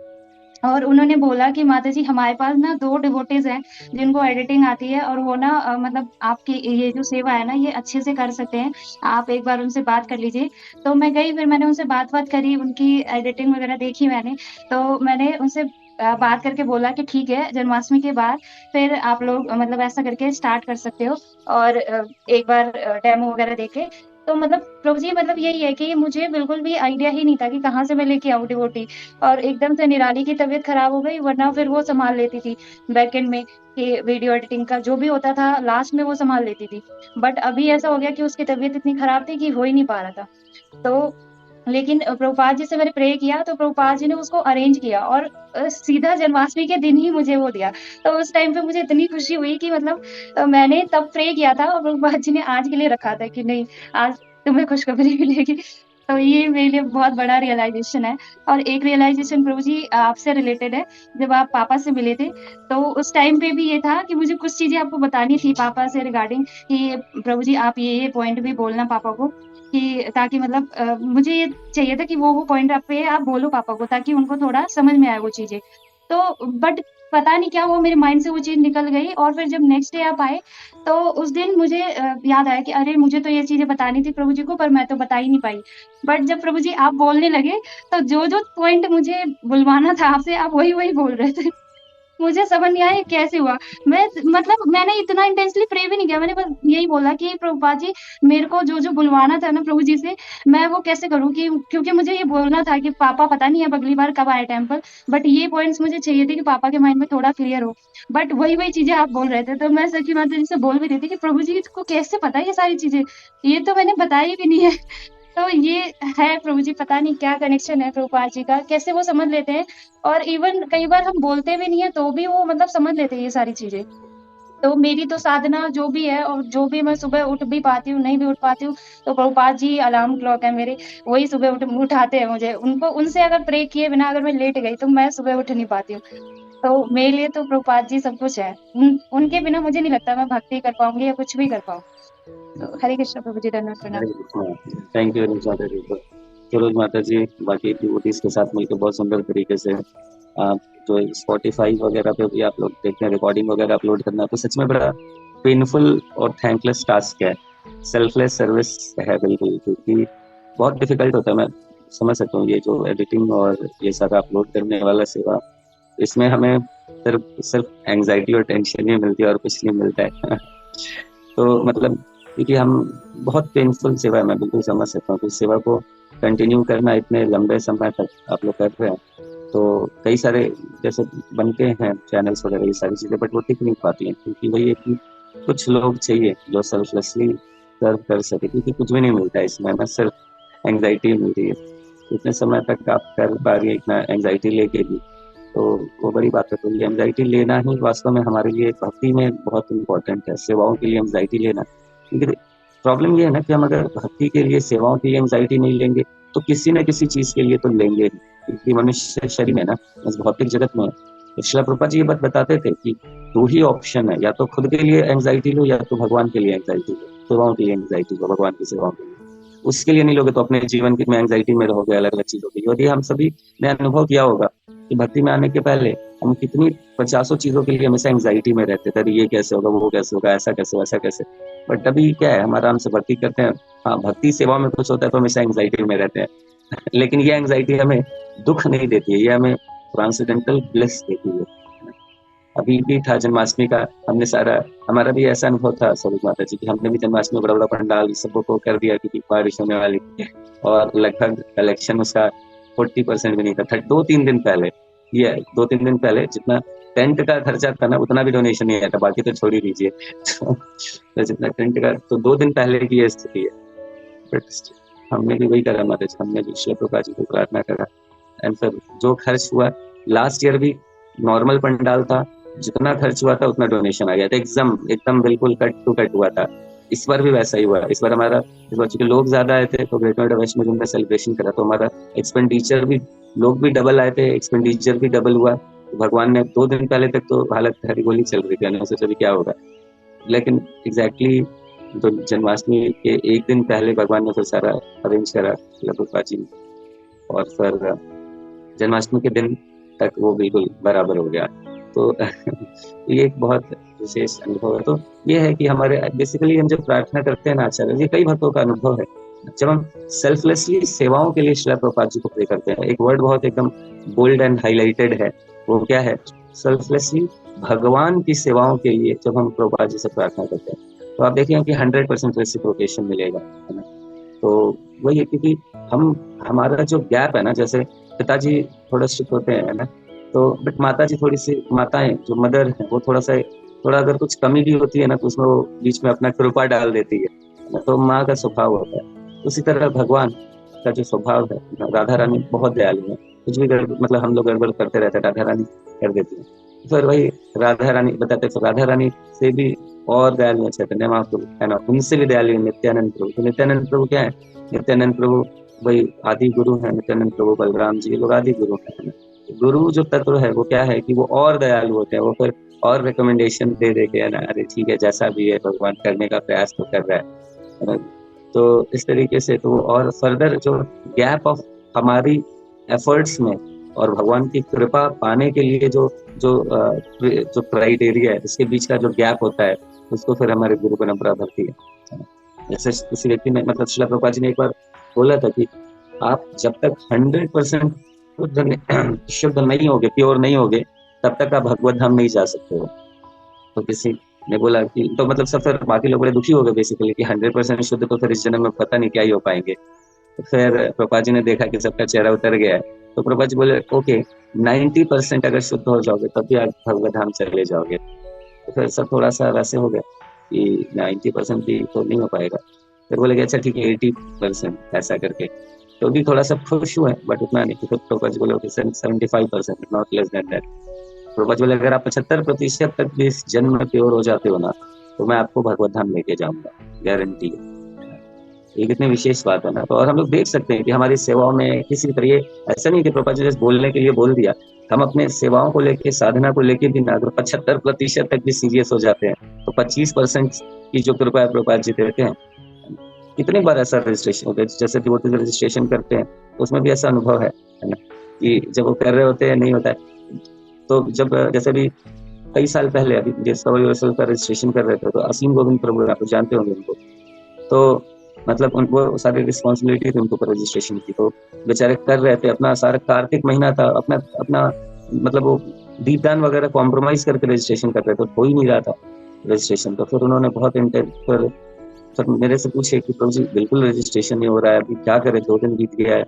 और उन्होंने बोला कि माता जी हमारे पास ना 2 डिवोटीज़ हैं जिनको एडिटिंग आती है, और वो ना मतलब आपकी ये जो सेवा है ना ये अच्छे से कर सकते हैं, आप एक बार उनसे बात कर लीजिए। तो मैं गई, फिर मैंने उनसे बात-वात करी, उनकी एडिटिंग वगैरह देखी मैंने। तो मैंने उनसे बात करके बोला कि ठीक है, जन्माष्टमी के बाद फिर आप लोग मतलब ऐसा करके स्टार्ट कर सकते हो, और एक बार डेमो वगैरह देके। तो मतलब प्रभु जी मतलब यही है कि मुझे बिल्कुल भी आइडिया ही नहीं था कि कहाँ से मैं लेके आऊँ डिवोटी। और एकदम से निराली की तबीयत खराब हो गई, वरना फिर वो संभाल लेती थी बैकएंड में, कि वीडियो एडिटिंग का जो भी होता था लास्ट में वो संभाल लेती थी। बट अभी ऐसा हो गया कि उसकी तबीयत इतनी खराब थी कि हो ही नहीं पा रहा था। तो लेकिन प्रभुपाद जी से मैंने प्रे किया तो प्रभुपाद जी ने उसको अरेंज किया, और सीधा जन्माष्टमी के दिन ही मुझे वो दिया। तो उस टाइम पे मुझे इतनी खुशी हुई कि मतलब मैंने तब प्रे किया था और प्रभुपाद जी ने आज के लिए रखा था कि नहीं, आज तुम्हें खुशखबरी मिलेगी। तो ये मेरे लिए बहुत बड़ा रियलाइज़ेशन है। और एक रियलाइज़ेशन प्रभु जी आपसे रिलेटेड है। जब आप पापा से मिले थे, तो उस टाइम पे भी ये था कि मुझे कुछ चीज़ें आपको बतानी थी पापा से रिगार्डिंग, कि प्रभु जी आप ये पॉइंट भी बोलना पापा को, कि ताकि मतलब मुझे ये चाहिए था कि वो पॉइंट आप पे आप बोलो पापा को, ताकि उनको थोड़ा समझ में आए वो चीज़ें। तो बट पता नहीं क्या हुआ, मेरे माइंड से वो चीज़ निकल गई, और फिर जब नेक्स्ट डे आप आए, तो उस दिन मुझे याद आया कि अरे मुझे तो ये चीज़ें बतानी थी प्रभु जी को, पर मैं तो बता ही नहीं पाई। बट जब प्रभु जी आप बोलने लगे, तो जो-जो पॉइंट मुझे बुलवाना था आपसे, आप वही-वही बोल रहे थे। मुझे समझ नहीं आया ये कैसे हुआ? मैं मतलब मैंने इतना इंटेंसली प्रे भी नहीं किया, मैंने बस यही बोला कि प्रभुपाद जी मेरे को जो-जो बुलवाना था ना प्रभु जी से, मैं वो कैसे करूँ, कि क्योंकि मुझे ये बोलना था कि पापा पता नहीं अब अगली बार कब आए टेम्पल, बट ये पॉइंट्स मुझे चाहिए थे कि पापा के माइंड में थोड़ा क्लियर हो। बट वही-वही चीज़ें आप बोल रहे थे, तो मैं सच्ची माता जी से बोल भी रही थी कि प्रभु जी को कैसे पता है ये सारी चीज़ें? ये तो मैंने बताई भी नहीं है। तो ये है प्रभु जी, पता नहीं क्या कनेक्शन है प्रभुपाद जी का, कैसे वो समझ लेते हैं। और इवन कई बार हम बोलते भी नहीं है तो भी वो मतलब समझ लेते हैं ये सारी चीज़ें। तो मेरी तो साधना जो भी है, और जो भी मैं सुबह उठ भी पाती हूँ, नहीं भी उठ पाती हूँ, तो प्रभुपाद जी अलार्म क्लॉक है मेरे, वही सुबह उठाते हैं मुझे। उनको उनसे अगर प्रे किए बिना अगर मैं लेट गई तो मैं सुबह उठ नहीं पाती हूँ। तो मेरे लिए तो प्रभुपाद जी सब कुछ है। उनके बिना मुझे नहीं लगता मैं भक्ति कर पाऊँगी या कुछ भी कर पाऊँ। तो हरे कृष्ण प्रभु जी, धन्यवाद, प्रणाम। Hare Krishna. Thank you very much माता जी। सरोज माता जी बाकी डिवोटीज के साथ मिलकर बहुत सुंदर तरीके से आप जो स्पॉटिफाई वगैरह पे भी आप लोग देखते हैं, रिकॉर्डिंग वगैरह अपलोड करना, तो सच में बड़ा पेनफुल और थैंकलेस टास्क है, सेल्फलेस सर्विस है बिल्कुल, क्योंकि बहुत डिफिकल्ट होता है। मैं समझ सकता हूँ ये जो एडिटिंग और ये सारा अपलोड करने वाला सेवा, इसमें हमें सिर्फ सिर्फ एंग्जाइटी और टेंशन ही मिलती है और कुछ नहीं मिलता है। तो मतलब क्योंकि हम बहुत पेनफुल सेवा है, मैं बिल्कुल समझ सकता हूँ कि सेवा को कंटिन्यू करना इतने लंबे समय तक आप लोग कर रहे हैं, तो कई सारे जैसे बनते हैं चैनल्स वगैरह ये सारी चीज़ें, बट वो टिक नहीं पाती हैं, क्योंकि वही है कि कुछ लोग चाहिए जो सेल्फलेसली सर्व कर सके, क्योंकि कुछ भी नहीं मिलता है इसमें ना, सिर्फ एंग्जाइटी मिल रही है। इतने समय तक आप कर पा रही है इतना एंग्जाइटी लेके भी, तो वो बड़ी बात है। तो ये एंग्जाइटी लेना ही वास्तव में हमारे लिए भक्ति में बहुत इम्पोर्टेंट है, सेवाओं के लिए एंग्जाइटी लेना। क्योंकि प्रॉब्लम ये है ना कि हम अगर भक्ति के लिए, सेवाओं के लिए एंग्जाइटी नहीं लेंगे तो किसी न किसी चीज के लिए तो लेंगे ही, क्योंकि मनुष्य शरीर में ना, इस भौतिक जगत में। तो श्रील प्रभुपाद जी ये बात बताते थे कि दो ही ऑप्शन है, या तो खुद के लिए एंग्जाइटी लो या तो भगवान के लिए एंग्जाइटी लो, सेवाओं के लिए एंग्जाइटी लो, भगवान की सेवाओं के लिए। उसके लिए नहीं लोगे तो अपने जीवन की में एंग्जाइटी में रहोगे, अलग अलग चीजों की। यदि हम सभी ने अनुभव किया होगा कि भक्ति में आने के पहले हम कितनी 50 चीजों के लिए हमेशा एंग्जाइटी में रहते थे, ये कैसे होगा, वो कैसे होगा, ऐसा कैसे, वैसा कैसे। बट अभी क्या है, हम आराम से भक्ति करते हैं। हाँ, भक्ति सेवा में कुछ होता है तो हमेशा एंग्जाइटी में रहते हैं लेकिन ये एंग्जाइटी हमें दुख नहीं देती है, ये हमें ट्रांसेंडेंटल ब्लिस देती है। अभी भी था जन्माष्टमी का, हमने सारा, हमारा भी ऐसा अनुभव था स्वरूप माता जी की, हमने भी जन्माष्टमी में बड़ा बड़ा पंडाल सबको कर दिया क्योंकि बारिश होने वाली थी, और लगभग कलेक्शन उसका 40% भी नहीं था। 2-3 दिन पहले, ये 2-3 दिन पहले जितना टेंट का खर्चा था ना, उतना भी डोनेशन नहीं आया था, बाकी तो छोड़ ही दीजिए तो जितना टेंट का, तो 2 दिन पहले की ये स्थिति है। बट हमने भी वही करा माता जी, हमने भी श्री प्रभुपाद जी को प्रार्थना करा, एंड फिर जो खर्च हुआ, लास्ट ईयर भी नॉर्मल पंडाल था, जितना खर्च हुआ था उतना डोनेशन आ गया था, एकदम बिल्कुल कट टू कट हुआ था। इस बार भी वैसा ही हुआ। इस बार हमारा, इस बार चूंकि लोग ज्यादा आए थे तो ग्रेट नोएडा वैष्णो देवी में सेलिब्रेशन करा, तो हमारा एक्सपेंडिचर भी, लोग भी डबल आए थे, एक्सपेंडिचर भी डबल हुआ। तो भगवान ने 2 दिन पहले तक तो हालत हरी बोली चल रही थी, मैंने सोचा भी क्या होगा, लेकिन एग्जैक्टली तो जन्माष्टमी के 1 दिन पहले भगवान ने फिर सारा अरेंज करा प्रभुपाद जी, और फिर जन्माष्टमी के दिन तक वो बिल्कुल बराबर हो गया। तो ये एक बहुत विशेष अनुभव है। तो ये है कि हमारे बेसिकली हम जब प्रार्थना करते हैं ना आचार्य जी, कई भक्तों का अनुभव है, जब हम सेल्फलेसली सेवाओं के लिए श्रील प्रभुपाद जी को प्रे करते हैं, एक वर्ड बहुत एकदम बोल्ड एंड हाईलाइटेड है, वो क्या है, सेल्फलेसली भगवान की सेवाओं के लिए जब हम प्रभुपाद जी से प्रार्थना करते हैं, तो आप देखेंगे कि 100% रेसिप्रोकेशन मिलेगा, है ना। तो वही है, क्योंकि हमारा जो गैप है ना, जैसे पिताजी थोड़ा स्ट्रिक्ट होते हैं ना, तो बट माता जी थोड़ी सी, माताएं जो मदर हैं वो थोड़ा अगर कुछ कमी भी होती है ना, तो उसमें वो बीच में अपना कृपा डाल देती है, तो माँ का स्वभाव होता है। उसी तरह भगवान का जो स्वभाव है, राधा रानी बहुत दयालु है, कुछ भी मतलब हम लोग गड़बड़ करते रहते हैं, राधा रानी कर देती है। फिर वही राधा रानी बताते, तो राधा रानी से भी और दयालु है चैतन्य महाप्रभु, है ना, उनसे भी दयालु है नित्यानंद प्रभु। तो नित्यानंद प्रभु क्या है, नित्यानंद प्रभु वही आदि गुरु है, नित्यानंद प्रभु बलराम जी, लोग आदि गुरु है। गुरु जो तत्व है वो क्या है कि वो और दयालु होते हैं, वो फिर और रिकमेंडेशन दे के, ना, अरे ठीक है जैसा भी है भगवान करने का प्रयास तो कर रहा है। तो इस तरीके से तो और फर्दर जो गैप ऑफ हमारी एफर्ट्स में और भगवान की कृपा पाने के लिए जो क्राइटेरिया है, इसके बीच का जो गैप होता है, उसको फिर हमारे गुरु परंपरा भरती है। जैसे किसी व्यक्ति ने, मतलब श्रील प्रभुपाद जी ने एक बार बोला था कि आप जब तक 100% शुद्ध नहीं होगे, प्योर नहीं होगे, तब तक आप भगवत धाम नहीं जा सकते हो। तो किसी ने बोला कि, तो मतलब सब फिर बाकी लोग बड़े दुखी हो गए बेसिकली कि 100% शुद्ध तो फिर इस जन्म में पता नहीं क्या ही हो पाएंगे। तो फिर प्रभुपाद जी ने देखा कि सबका चेहरा उतर गया है, तो प्रभुपाद जी बोले ओके 90% अगर शुद्ध हो जाओगे तब भी आप भगवत धाम चले जाओगे। तो फिर सब थोड़ा सा वैसे हो गया कि 90% भी तो नहीं हो पाएगा। फिर बोले अच्छा ठीक है 80% ऐसा करके, तो भी थोड़ा सा खुश हुए, बट उतना नहीं। तो प्रभुपाद जी बोले 75%, not less than that. Prabhupada ji बोले अगर आप 75% तक भी इस जन्म में प्योर हो जाते हो ना, तो मैं आपको भगवत धाम लेके जाऊंगा, गारंटी है। ये कितनी विशेष बात है ना। तो और हम लोग देख सकते हैं कि हमारी सेवाओं में किसी तरह, ऐसा नहीं कि प्रभुपाद जी बोलने के लिए बोल दिया, हम अपने सेवाओं को लेके, साधना को लेके भी ना, अगर 75% तक भी सीरियस हो जाते हैं, तो 25% की जो कृपा प्रभुपाद जी देते हैं। कितनी बार ऐसा रजिस्ट्रेशन होता है, जैसे डिवोटी रजिस्ट्रेशन करते हैं तो उसमें भी ऐसा अनुभव है ना, कि जब वो कर रहे होते हैं नहीं होता है। तो जब जैसे भी कई साल पहले अभी डिस्कवर योरसेल्फ का रजिस्ट्रेशन कर रहे थे, तो असीम गोविंद प्रभु, आप जानते होंगे उनको, तो मतलब उनको सारी रिस्पॉन्सिबिलिटी थी उनको रजिस्ट्रेशन की, तो बेचारे कर रहे थे अपना सारा, कार्तिक महीना था, अपना मतलब वो दीपदान वगैरह कॉम्प्रोमाइज करके रजिस्ट्रेशन कर रहे थे, हो ही नहीं रहा था रजिस्ट्रेशन। तो फिर उन्होंने बहुत फिर मेरे से पूछे कि प्रभु जी बिल्कुल रजिस्ट्रेशन नहीं हो रहा है, अभी क्या करें, 2 दिन बीत गया है।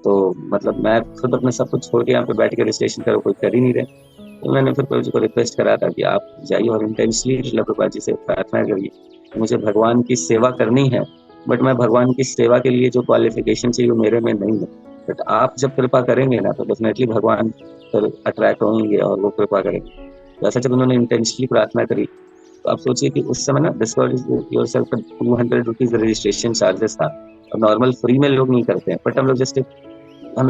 तो मतलब मैं खुद अपने सब कुछ छोड़ के यहाँ पे बैठ के रजिस्ट्रेशन करो, कोई कर ही नहीं रहे। तो मैंने फिर प्रभु जी को रिक्वेस्ट करा था कि आप जाइए और इंटेंशनली श्रील प्रभुपाद जी से प्रार्थना करिए, मुझे भगवान की सेवा करनी है, बट मैं भगवान की सेवा के लिए जो क्वालिफिकेशन चाहिए वो मेरे में नहीं है, बट आप जब कृपा करेंगे ना तो डेफिनेटली भगवान फिर अट्रैक्ट होंगे और वो कृपा करेंगे। तो ऐसा जब उन्होंने इंटेंशनली प्रार्थना करी, तो आप सोचिए कि उस समय ना डिस्कवर योरसेल्फ का 200 रुपीज रजिस्ट्रेशन चार्जेस था, और नॉर्मल फ्री में लोग नहीं करते हैं, बट हम लोग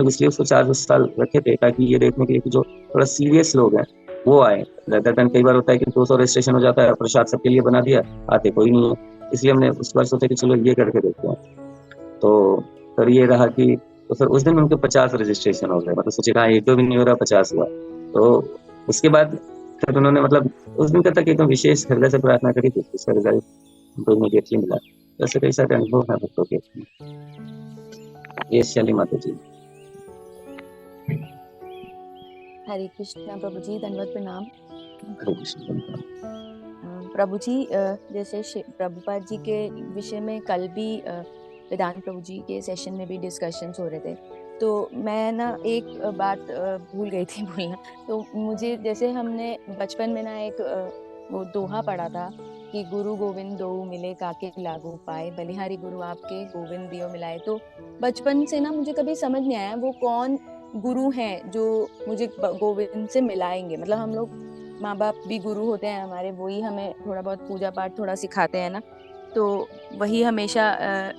इसलिए उसको चार्ज उस साल रखे थे ताकि ये देखने के लिए कि जो थोड़ा सीरियस लोग हैं वो आए, रेदर देन कई बार होता है कि 200 रजिस्ट्रेशन हो जाता है, प्रसाद सबके लिए बना दिया, आते कोई नहीं है, इसलिए हमने उस बार सोचा कि चलो ये करके देखते हैं। तो फिर ये रहा कि तो फिर उस दिन उनके 50 रजिस्ट्रेशन हो गए, मतलब सोचे कहा एक दो भी नहीं हो रहा, 50 हुआ। तो उसके बाद फिर उन्होंने मतलब उस दिन तक एकदम विशेष हृदय से प्रार्थना करी थी, उसका रिजल्ट उनको इमीडिएटली मिला। वैसे कई सारे अनुभव हैं भक्तों के। ये शैली माता जी। हरे कृष्णा प्रभु जी, दंडवत प्रणाम। हरे कृष्ण। प्रभु जी, जैसे प्रभुपाद जी के विषय में कल भी वेदांत प्रभु जी के सेशन में भी डिस्कशंस हो रहे थे, तो मैं ना एक बात भूल गई थी बोलना। तो मुझे जैसे हमने बचपन में ना एक वो दोहा पढ़ा था कि गुरु गोविंद दो मिले काके लागू पाए, बलिहारी गुरु आपके गोविंद दियो मिलाए। तो बचपन से ना मुझे कभी समझ नहीं आया वो कौन गुरु हैं जो मुझे गोविंद से मिलाएंगे। मतलब हम लोग माँ बाप भी गुरु होते हैं हमारे, वही हमें थोड़ा बहुत पूजा पाठ थोड़ा सिखाते हैं ना, तो वही हमेशा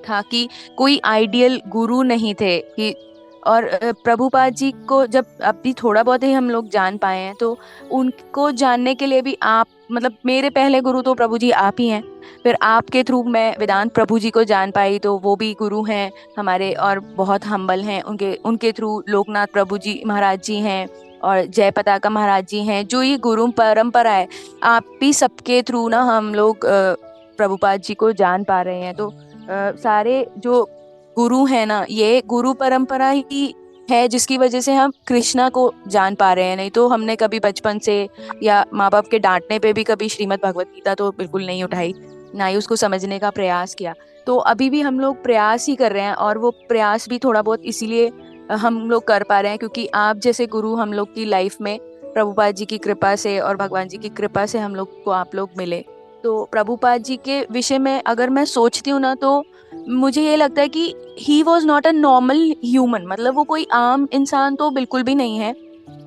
था कि कोई आइडियल गुरु नहीं थे कि। और प्रभुपाद जी को जब अभी थोड़ा बहुत ही हम लोग जान पाए हैं, तो उनको जानने के लिए भी आप, मतलब मेरे पहले गुरु तो प्रभु जी आप ही हैं, फिर आपके थ्रू मैं वेदांत प्रभु जी को जान पाई, तो वो भी गुरु हैं हमारे और बहुत हम्बल हैं। उनके थ्रू लोकनाथ प्रभु जी महाराज जी हैं और जय पताका महाराज जी हैं, जो ये गुरु परंपरा है, आप भी सबके थ्रू ना हम लोग प्रभुपाद जी को जान पा रहे हैं। तो सारे जो गुरु है ना, ये गुरु परंपरा ही है जिसकी वजह से हम कृष्णा को जान पा रहे हैं। नहीं तो हमने कभी बचपन से या माँ बाप के डांटने पे भी कभी श्रीमद् भगवत गीता तो बिल्कुल नहीं उठाई, ना ही उसको समझने का प्रयास किया। तो अभी भी हम लोग प्रयास ही कर रहे हैं, और वो प्रयास भी थोड़ा बहुत इसीलिए हम लोग कर पा रहे हैं क्योंकि आप जैसे गुरु हम लोग की लाइफ में प्रभुपाद जी की कृपा से और भगवान जी की कृपा से हम लोग को आप लोग मिले। तो प्रभुपाद जी के विषय में अगर मैं सोचती हूँ ना, तो मुझे ये लगता है कि he was not a normal human. मतलब वो कोई आम इंसान तो बिल्कुल भी नहीं है।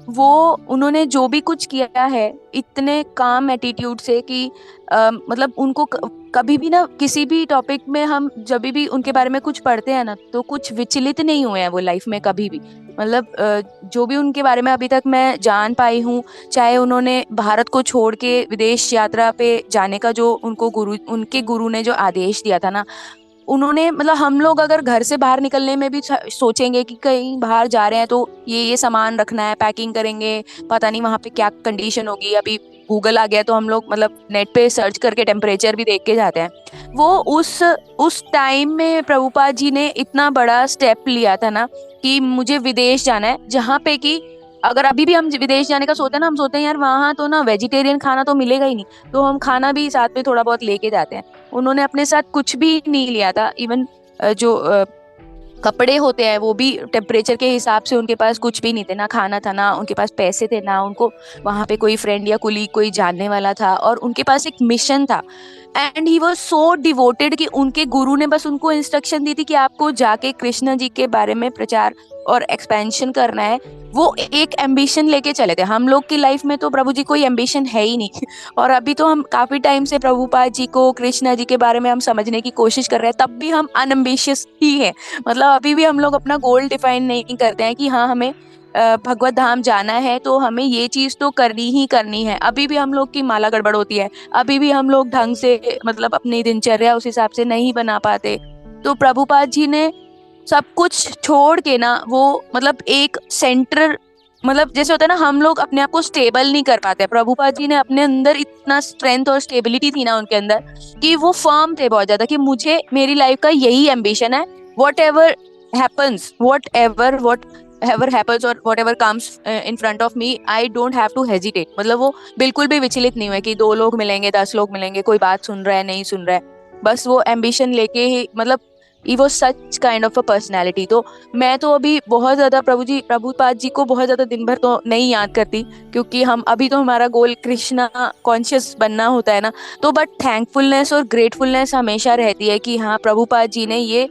वो उन्होंने जो भी कुछ किया है इतने काम एटीट्यूड से कि मतलब उनको कभी भी ना किसी भी टॉपिक में हम जब भी उनके बारे में कुछ पढ़ते हैं ना, तो कुछ विचलित नहीं हुए हैं वो लाइफ में कभी भी। मतलब जो भी उनके बारे में अभी तक मैं जान पाई हूँ, चाहे उन्होंने भारत को छोड़ के विदेश यात्रा पे जाने का जो उनके गुरु ने जो आदेश दिया था ना, उन्होंने, मतलब हम लोग अगर घर से बाहर निकलने में भी सोचेंगे कि कहीं बाहर जा रहे हैं तो ये सामान रखना है, पैकिंग करेंगे, पता नहीं वहाँ पे क्या कंडीशन होगी। अभी गूगल आ गया तो हम लोग मतलब नेट पे सर्च करके टेम्परेचर भी देख के जाते हैं। वो उस टाइम में प्रभुपाद जी ने इतना बड़ा स्टेप लिया था ना कि मुझे विदेश जाना है, जहाँ पे कि अगर अभी भी हम विदेश जाने का सोचते हैं ना, हम सोचते हैं यार वहाँ तो ना वेजिटेरियन खाना तो मिलेगा ही नहीं, तो हम खाना भी साथ में थोड़ा बहुत लेके जाते हैं। उन्होंने अपने साथ कुछ भी नहीं लिया था, इवन जो कपड़े होते हैं वो भी टेम्परेचर के हिसाब से, उनके पास कुछ भी नहीं थे, ना खाना था, ना उनके पास पैसे थे, ना उनको वहाँ पे कोई फ्रेंड या कुलीग कोई जानने वाला था, और उनके पास एक मिशन था। And he was so devoted कि उनके गुरु ने बस उनको इंस्ट्रक्शन दी थी कि आपको जाके कृष्ण जी के बारे में प्रचार और एक्सपेंशन करना है। वो एक एम्बिशन लेके चले थे। हम लोग की लाइफ में तो प्रभु जी कोई एम्बिशन है ही नहीं और अभी तो हम काफी टाइम से प्रभुपाद जी को, कृष्णा जी के बारे में हम समझने की कोशिश कर रहे हैं, तब भी हम अनएम्बिशियस ही हैं। मतलब अभी भी हम लोग अपना गोल डिफाइन नहीं करते हैं कि हाँ हमें भगवत धाम जाना है तो हमें ये चीज तो करनी ही करनी है। अभी भी हम लोग की माला गड़बड़ होती है, अभी भी हम लोग ढंग से मतलब अपनी दिनचर्या उस हिसाब से नहीं बना पाते। तो प्रभुपाद जी ने सब कुछ छोड़ के ना, वो मतलब एक सेंटर, मतलब जैसे होता है ना हम लोग अपने आप को स्टेबल नहीं कर पाते, प्रभुपाद जी ने अपने अंदर इतना स्ट्रेंथ और स्टेबिलिटी थी ना उनके अंदर कि वो फर्म थे बहुत ज्यादा कि मुझे मेरी लाइफ का यही एम्बिशन है, वॉट एवर हैपन्स और whatever comes in front of me, I don't have to hesitate. मतलब वो बिल्कुल भी विचलित नहीं हुए कि 2 लोग मिलेंगे 10 लोग मिलेंगे, कोई बात सुन रहा है नहीं सुन रहा है, बस वो एम्बिशन लेके ही, मतलब he was such kind of a personality. तो मैं तो अभी बहुत ज़्यादा प्रभुपाद जी को बहुत ज़्यादा दिन भर तो नहीं याद करती, क्योंकि हम अभी तो हमारा गोल कृष्णा कॉन्शियस बनना होता है ना। तो बट थैंकफुलनेस और ग्रेटफुलनेस हमेशा रहती है कि हाँ, प्रभुपाद जी ने ये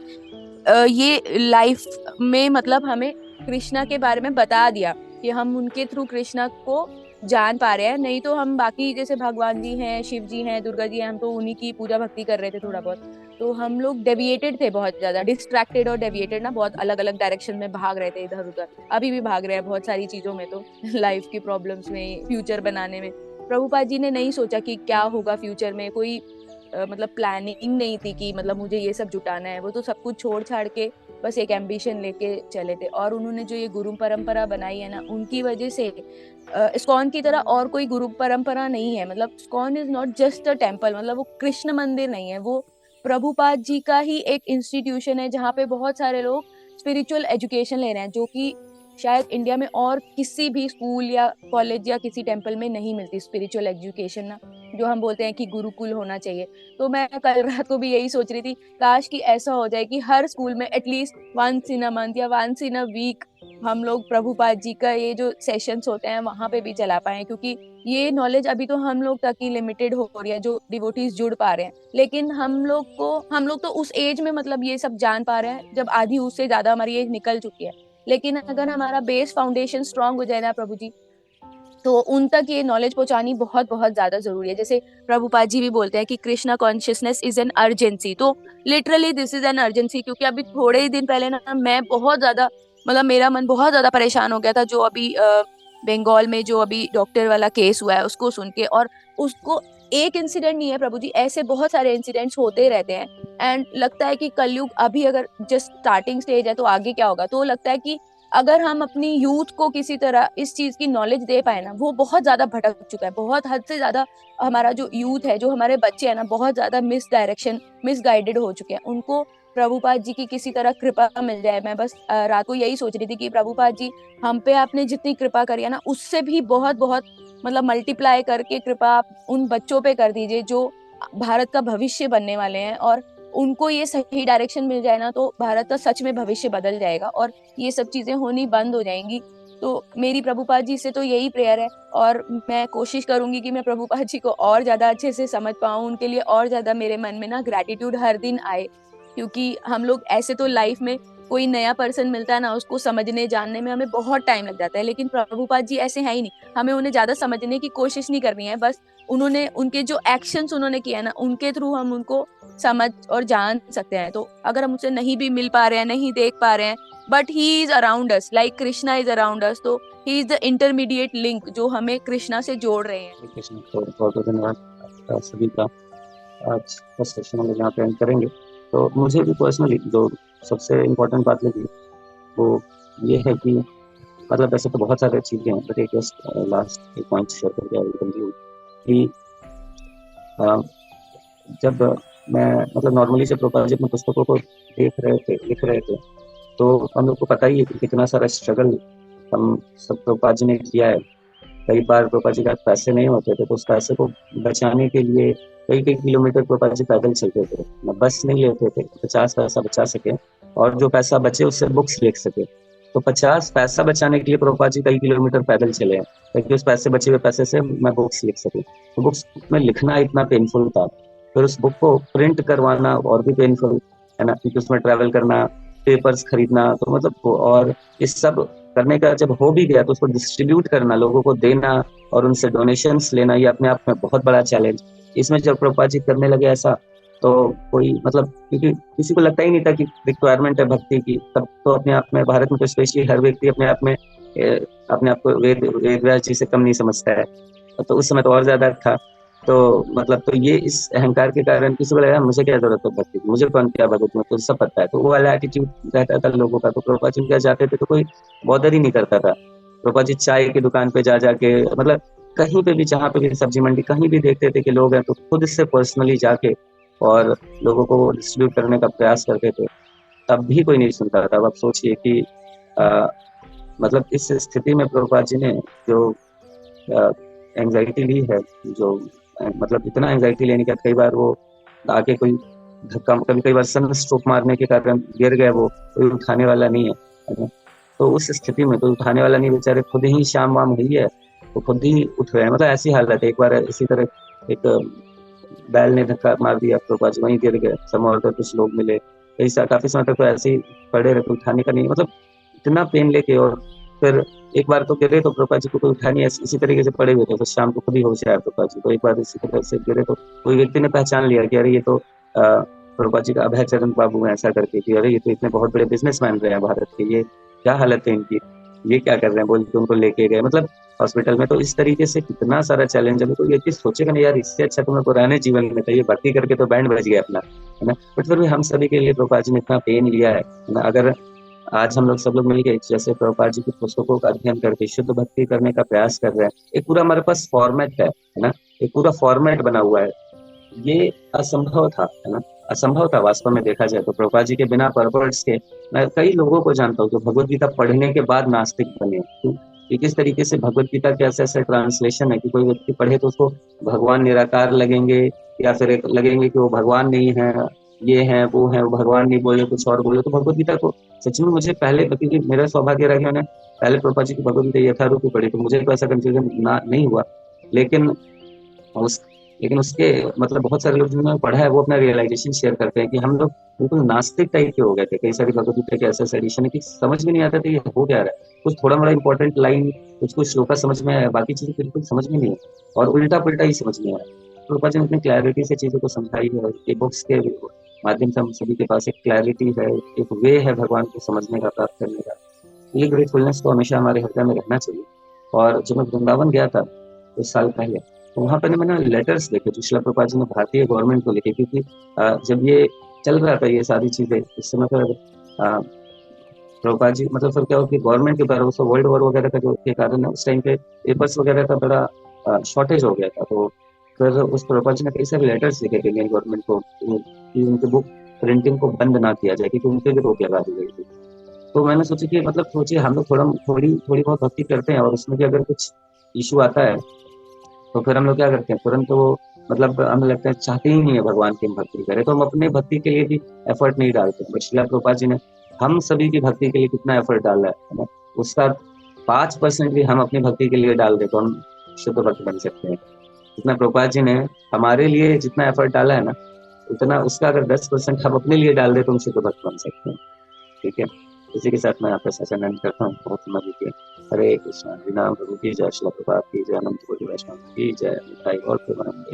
लाइफ में मतलब हमें कृष्णा के बारे में बता दिया कि हम उनके थ्रू कृष्णा को जान पा रहे हैं। नहीं तो हम बाकी जैसे भगवान जी हैं, शिव जी हैं, दुर्गा जी हैं, हम तो उन्हीं की पूजा भक्ति कर रहे थे थोड़ा बहुत। तो हम लोग डेविएटेड थे, बहुत ज्यादा डिस्ट्रैक्टेड और डेविएटेड ना, बहुत अलग अलग डायरेक्शन में भाग रहे थे इधर उधर। अभी भी भाग रहे हैं बहुत सारी चीजों में, तो लाइफ की प्रॉब्लम्स में, फ्यूचर बनाने में। प्रभुपाद जी ने नहीं सोचा कि क्या होगा फ्यूचर में, कोई मतलब प्लानिंग नहीं थी कि मतलब मुझे ये सब जुटाना है। वो तो सब कुछ छोड़ छाड़ के बस एक एम्बिशन लेके चले थे। और उन्होंने जो ये गुरु परंपरा बनाई है ना, उनकी वजह से इस्कॉन की तरह और कोई गुरु परंपरा नहीं है। मतलब ISKCON is not just a temple, मतलब वो कृष्ण मंदिर नहीं है, वो प्रभुपाद जी का ही एक इंस्टीट्यूशन है जहाँ पे बहुत सारे लोग स्पिरिचुअल एजुकेशन ले रहे हैं, जो कि शायद इंडिया में और किसी भी स्कूल या कॉलेज या किसी टेम्पल में नहीं मिलती स्पिरिचुअल एजुकेशन ना, जो हम बोलते हैं कि गुरुकुल होना चाहिए। तो मैं कल रात को भी यही सोच रही थी, काश कि ऐसा हो जाए कि हर स्कूल में at least once in a month या वंस इन अ वीक हम लोग प्रभुपाद जी का ये जो सेशंस होते हैं वहां पे भी चला पाए, क्योंकि ये नॉलेज अभी तो हम लोग तक ही लिमिटेड हो रही है, जो डिवोटीज जुड़ पा रहे हैं। लेकिन हम लोग तो उस एज में मतलब ये सब जान पा रहे हैं जब आधी उससे ज्यादा हमारी एज निकल चुकी है। लेकिन अगर हमारा बेस फाउंडेशन स्ट्रांग हो जाए ना प्रभु जी, तो उन तक ये नॉलेज पहुंचानी बहुत बहुत ज्यादा जरूरी है। जैसे प्रभुपाद जी भी बोलते हैं कि Krishna consciousness is an urgency, तो literally this is an urgency. क्योंकि अभी थोड़े ही दिन पहले ना मैं बहुत ज्यादा मतलब मेरा मन बहुत ज्यादा परेशान हो गया था, जो अभी बंगाल में जो अभी डॉक्टर वाला केस हुआ है उसको सुन के। और उसको एक इंसिडेंट नहीं है प्रभु जी, ऐसे बहुत सारे इंसिडेंट्स होते रहते हैं। एंड लगता है कि कलयुग अभी अगर जस्ट स्टार्टिंग स्टेज है, तो आगे क्या होगा। तो लगता है कि अगर हम अपनी यूथ को किसी तरह इस चीज की नॉलेज दे पाए ना, वो बहुत ज्यादा भटक चुका है, बहुत हद से ज्यादा। हमारा जो यूथ है, जो हमारे बच्चे हैं ना, बहुत ज्यादा मिसगाइडेड हो चुके हैं। उनको प्रभुपाद जी की किसी तरह कृपा मिल जाए। मैं बस रात को यही सोच रही थी कि प्रभुपाद जी हम पे आपने जितनी कृपा करी है ना, उससे भी बहुत बहुत मतलब मल्टीप्लाई करके कृपा आप उन बच्चों पे कर दीजिए जो भारत का भविष्य बनने वाले हैं। और उनको ये सही डायरेक्शन मिल जाए ना, तो भारत का सच में भविष्य बदल जाएगा और ये सब चीजें होनी बंद हो जाएंगी। तो मेरी प्रभुपाद जी से तो यही प्रेयर है। और मैं कोशिश करूंगी कि मैं प्रभुपाद जी को और ज्यादा अच्छे से समझ पाऊं, उनके लिए और ज्यादा मेरे मन में ना ग्रैटिट्यूड हर दिन आए। क्योंकि हम लोग ऐसे तो लाइफ में कोई नया पर्सन मिलता है ना, उसको समझने जानने में हमें बहुत टाइम लग जाता है। लेकिन प्रभुपाद जी ऐसे है ही नहीं, हमें उन्हें ज्यादा समझने की कोशिश नहीं करनी है। बस उनके जो एक्शंस उन्होंने किया ना, उनके थ्रू हम उनको समझ और जान सकते हैं। तो अगर हम उनसे नहीं भी मिल पा रहे हैं, नहीं देख पा रहे हैं, but he is around us like Krishna is around us. तो he is the intermediate link जो हमें कृष्णा से जोड़ रहे हैं। कृष्ण को बहुत बहुत धन्यवाद आपका सभी का। आज का सेशन हम लोग यहाँ पे एंड करेंगे। तो मुझे भी पर्सनली जो सबसे इम्पोर्टेंट बात लगी वो ये है कि मतलब ऐसे तो बहुत सारे चीज़ें हैं, बट एक लास्ट एक पॉइंट शेयर करके आई कंक्लूड कि जब मैं मतलब नॉर्मली जब प्रभुपाद जी अपने पुस्तकों को देख रहे थे, लिख रहे थे, तो हम लोग को पता ही है कि कितना सारा स्ट्रगल हम सब प्रभुपाद जी ने किया है। कई बार प्रभुपाद जी के पास पैसे नहीं होते थे, तो उस पैसे को बचाने के लिए कई कई किलोमीटर प्रभुपाद जी पैदल चलते थे। बस नहीं लेते थे, 50 पैसा बचा सके और जो पैसा बचे उससे बुक्स लिख सके। तो 50 पैसा बचाने के लिए प्रभुपाद जी कई किलोमीटर पैदल चले हैं, ताकि उस पैसे बचे हुए पैसे से मैं बुक्स लिख सकूं। तो बुक्स में लिखना इतना पेनफुल था, फिर उस बुक को प्रिंट करवाना और भी पेनफुल है ना, क्योंकि उसमें ट्रैवल करना, पेपर्स खरीदना, तो मतलब और इस सब करने का जब हो भी गया तो उसको डिस्ट्रीब्यूट करना, लोगों को देना और उनसे डोनेशंस लेना, ये अपने आप में बहुत बड़ा चैलेंज। इसमें जब प्रभुपाद जी करने लगे ऐसा, तो कोई मतलब क्योंकि किसी को लगता ही नहीं था कि रिक्वायरमेंट है भक्ति की, तब तो अपने आप में भारत में तो स्पेशली हर व्यक्ति अपने आप में अपने आप को वेद व्यास जी से कम नहीं समझता है। तो उस समय तो और ज्यादा था। तो मतलब तो ये इस अहंकार के कारण किसी को लगा मुझे क्या जरूरत है भक्ति की, मुझे कौन क्या भगवत में, तो सब पता है। तो वो वाला एटीट्यूड रहता था लोगों का। तो प्रभुपाद जी क्या जाते थे तो कोई बॉदर ही नहीं करता था। प्रभुपाद जी चाय की दुकान पे जा जाके मतलब कहीं पे भी, जहाँ पे भी, सब्जी मंडी कहीं भी देखते थे कि लोग हैं, तो खुद से पर्सनली जाके और लोगों को डिस्ट्रीब्यूट करने का प्रयास करते थे। तब भी कोई नहीं सुनता था। अब आप सोचिए कि मतलब इस स्थिति में प्रभुपाद जी ने जो एंजाइटी ली है, जो मतलब इतना एंजाइटी लेने के बाद कई बार वो आके कोई धक्का, कभी कई बार सन स्ट्रोक मारने के कारण गिर गए, वो कोई उठाने वाला नहीं है ना। तो उस स्थिति में कोई उठाने वाला नहीं, बेचारे खुद ही शाम वाम हुई है तो खुद ही उठ रहे हैं, मतलब ऐसी हालत है। एक बार इसी तरह एक बैल ने धक्का मार दिया तो बस वहीं गिर गए, संभवतः कुछ लोग मिले, काफी समय तक तो ऐसे ही पड़े रहे, उठाने का नहीं, मतलब इतना पेन लेके। और फिर एक बार तो गिरे तो प्रभुपाद जी को कोई उठा नहीं, इसी तरीके से पड़े हुए थे, तो शाम को खुद ही होश आया प्रभुपाद जी को। एक बार इसी तरह से गिरे तो कोई व्यक्ति ने पहचान लिया कि अरे ये तो प्रभुपाद जी का अभय चरण बाबू है, ऐसा करके कि अरे ये तो इतने बहुत बड़े बिजनेसमैन रहे हैं भारत के, ये क्या हालत है इनकी, ये क्या कर रहे हैं, बोल के उनको लेके गए मतलब हॉस्पिटल में। तो इस तरीके से कितना सारा चैलेंज है, तो ये चीज सोचेगा नहीं यार, इससे अच्छा तुम्हें पुराने जीवन में था, ये भक्ति करके तो बैंड बज गया अपना, है ना। बट फिर भी हम सभी के लिए प्रभुपाद जी ने इतना पेन लिया है ना। अगर आज हम लोग सब लोग मिलके जैसे प्रभुपाद जी की पुस्तकों का अध्ययन करके शुद्ध भक्ति करने का प्रयास कर रहे हैं, एक पूरा हमारे पास फॉर्मेट है ना, एक पूरा फॉर्मेट बना हुआ है, ये असंभव था, है ना, असंभव था वास्तव में देखा जाए तो। प्रभुपाद जी के बिना परवर्ड्स के मैं कई लोगों को जानता हूँ जो भगवत गीता पढ़ने के बाद नास्तिक बने। तो किस तरीके से भगवत गीता के ऐसे ऐसे ट्रांसलेशन है कि कोई व्यक्ति पढ़े तो उसको भगवान निराकार लगेंगे, या फिर लगेंगे कि वो भगवान नहीं है, ये है वो है, वो भगवान नहीं बोले कुछ और बोले। तो भगवत गीता को सच में मुझे पहले, क्योंकि मेरा सौभाग्य रहा कि मैंने पहले प्रभुपाद जी की भगवत गीता यथारूप पढ़ी, तो मुझे तो ऐसा कंफ्यूजन नहीं हुआ। लेकिन उसके मतलब बहुत सारे लोग जिन्होंने पढ़ा है वो अपना रियलाइजेशन शेयर करते हैं कि हम लोग बिल्कुल नास्तिक टाइप के हो गए थे। कई सारी भगवत गीता के ऐसे एडिशन है कि समझ में नहीं आता था ये हो क्या रहा है, कुछ थोड़ा मोड़ा इंपॉर्टेंट लाइन कुछ श्लोका समझ में आया, बाकी चीजें बिल्कुल समझ में नहीं है, और उल्टा पुल्टा ही समझ में आया। प्रभुपाद जी ने इतनी क्लैरिटी से चीजों को समझाई है, ये बुक्स के माध्यम से हम सभी के पास एक क्लैरिटी है, एक वे है भगवान को समझने का, प्राप्त करने का। ये ग्रेटफुलनेस तो हमेशा हमारे हृदय में रहना चाहिए। और जब मैं वृंदावन गया था कुछ साल पहले, तो वहां पर मैंने लेटर्स देखे जो श्रील प्रभुपाद जी ने भारतीय गवर्नमेंट को लिखे, क्योंकि जब ये चल रहा था ये सारी चीजें, इस समय पर प्रभुपाद जी मतलब फिर क्या हो कि गवर्नमेंट के भरोसे वर्ल्ड वॉर वगैरह का जो के कारण उस टाइम पे पेपर्स वगैरह का बड़ा शॉर्टेज हो गया था। तो फिर उस प्रभुपाद जी ने कई सारे लेटर्स लिखे थे इंडियन गवर्नमेंट को कि उनके बुक प्रिंटिंग को बंद ना किया जाए, क्योंकि उनके भी रोक लगा दी गई थी। तो मैंने सोचा कि मतलब सोचिए हम लोग थोड़ी बहुत भक्ति करते हैं और उसमें भी अगर कुछ इशू आता है तो फिर हम लोग क्या करते हैं, तुरंत वो मतलब हमें लगता है चाहते ही नहीं है भगवान की हम भक्ति करें, तो हम अपने भक्ति के लिए भी एफर्ट नहीं डालते। बट श्रील प्रभुपाद जी ने हम सभी की भक्ति के लिए कितना एफर्ट डाला है ना, उसका 5% भी हम अपनी भक्ति के लिए डाल दे तो हम शुद्ध भक्त बन सकते हैं। जितना प्रभुपाद जी ने हमारे लिए जितना एफर्ट डाला है ना, उतना उसका अगर 10% हम अपने लिए डाल दे तो हम शुद्ध भक्त बन सकते हैं। ठीक है, इसी के साथ मैं आपका सेशन एंड करता हूँ। बहुत समझ लीजिए। हरे कृष्णा। हरि नाम प्रभु की जय, श्रील प्रभुपाद की जय, अनंत कोटि वैष्णव की जय, मिठाई और प्रेमानंद।